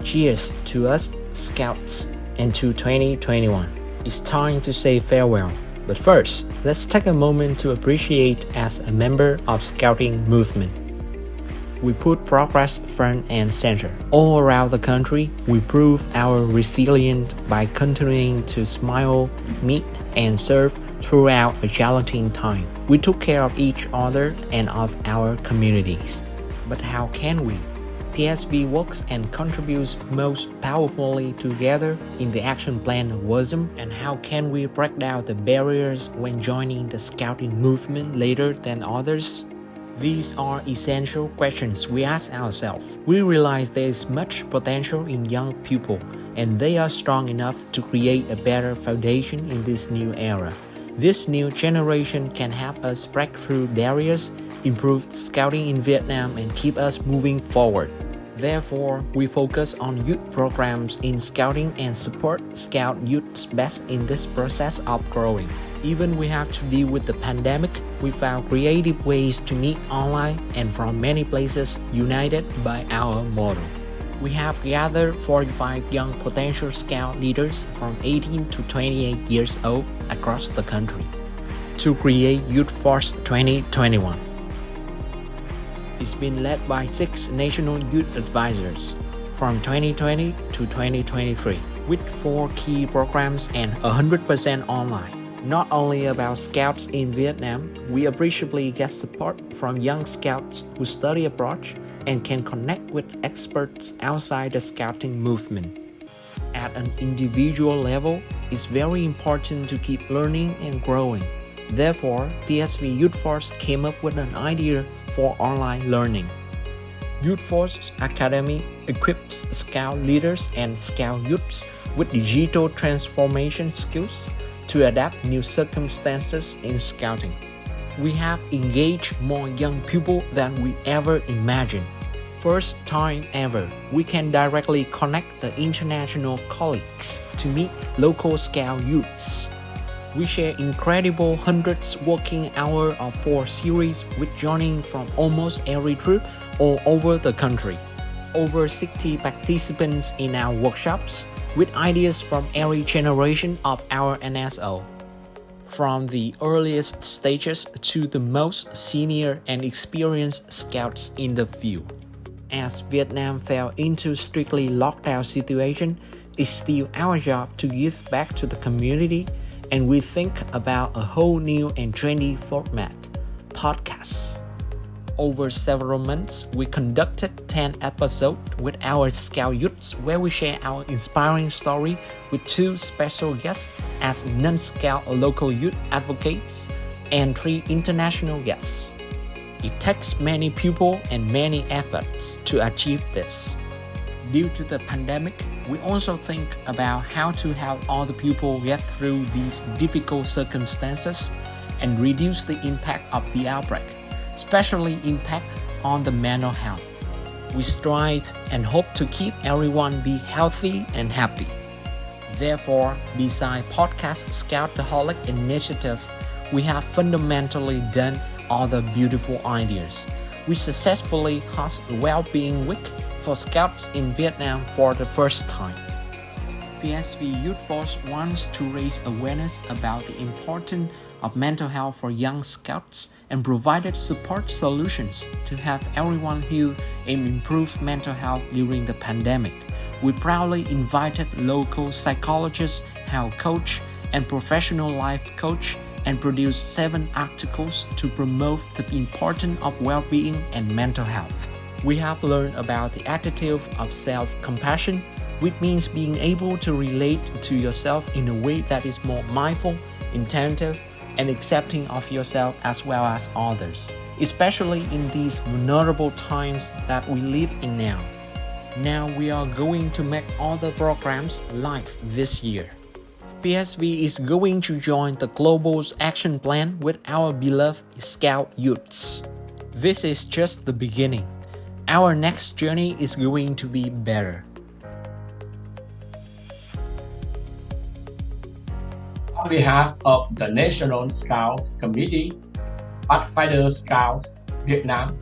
Cheers to us, Scouts, and to 2021. It's time to say farewell. But first, let's take a moment to appreciate as a member of Scouting movement. We put progress front and center. All around the country, we prove our resilience by continuing to smile, meet, and serve throughout a challenging time. We took care of each other and of our communities. But how can we? PSV works and contributes most powerfully together in the action plan of wisdom. And how can we break down the barriers when joining the Scouting movement later than others? These are essential questions we ask ourselves. We realize there is much potential in young people, and they are strong enough to create a better foundation in this new era. This new generation can help us break through barriers, improve scouting in Vietnam, and keep us moving forward. Therefore, we focus on youth programs in scouting and support scout youths best in this process of growing. Even we have to deal with the pandemic, we found creative ways to meet online and from many places united by our motto. We have gathered 45 young potential scout leaders from 18 to 28 years old across the country to create Youth Force 2021. It's been led by 6 national youth advisors from 2020 to 2023 with 4 key programs and 100% online. Not only about scouts in Vietnam, we appreciably get support from young scouts who study abroad and can connect with experts outside the scouting movement. At an individual level, it's very important to keep learning and growing. Therefore, PSV Youth Force came up with an idea for online learning. Youth Force Academy equips scout leaders and scout youths with digital transformation skills to adapt new circumstances in scouting. We have engaged more young people than we ever imagined. First time ever, we can directly connect the international colleagues to meet local scout youths. We share incredible hundreds working hour of 4 series with joining from almost every trip all over the country. Over 60 participants in our workshops with ideas from every generation of our NSO. From the earliest stages to the most senior and experienced scouts in the field. As Vietnam fell into strictly lockdown situation, it's still our job to give back to the community, and we think about a whole new and trendy format, podcasts. Over several months, we conducted 10 episodes with our scout youths where we share our inspiring story with 2 special guests as non-scout local youth advocates and 3 international guests. It takes many people and many efforts to achieve this. Due to the pandemic, we also think about how to help all the people get through these difficult circumstances and reduce the impact of the outbreak, especially impact on the mental health. We strive and hope to keep everyone be healthy and happy. Therefore, beside Podcast Scoutaholic initiative, we have fundamentally done other beautiful ideas. We successfully host a well-being week for scouts in Vietnam for the first time. PSV Youth Force wants to raise awareness about the importance of mental health for young scouts and provided support solutions to help everyone heal and improve mental health during the pandemic. We proudly invited local psychologists, health coach, and professional life coach and produced 7 articles to promote the importance of well-being and mental health. We have learned about the attitude of self-compassion, which means being able to relate to yourself in a way that is more mindful, attentive, and accepting of yourself as well as others, especially in these vulnerable times that we live in now. Now we are going to make all the programs live this year. PSV is going to join the Global Action Plan with our beloved Scout youths. This is just the beginning. Our next journey is going to be better. On behalf of the National Scout Committee, Pathfinder Scout Vietnam,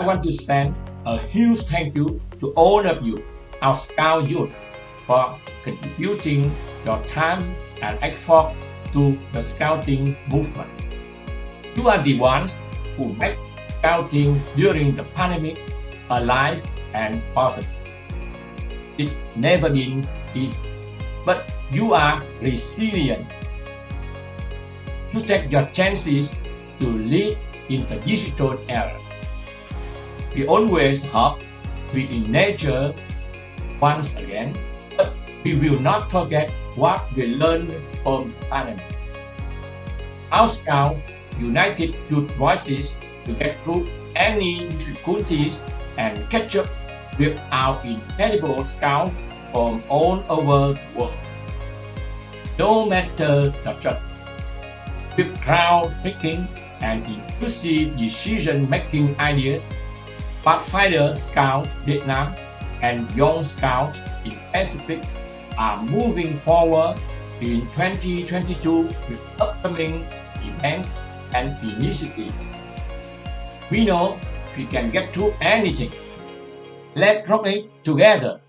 I want to send a huge thank you to all of you our Scout youth for contributing your time and effort to the Scouting movement. You are the ones who make Scouting during the pandemic alive and possible. It never been easy, but you are resilient. You take your chances to lead in the digital era. We always hope we in nature once again, but we will not forget what we learned from the pandemic. Our Scout united youth voices to get through any difficulties and catch up with our incredible Scouts from all over the world. No matter the struggle, with groundbreaking and inclusive decision-making ideas, Pathfinder Scout Vietnam and Young Scouts in Pacific are moving forward in 2022 with upcoming events and initiatives. We know we can get through anything. Let's rock it together!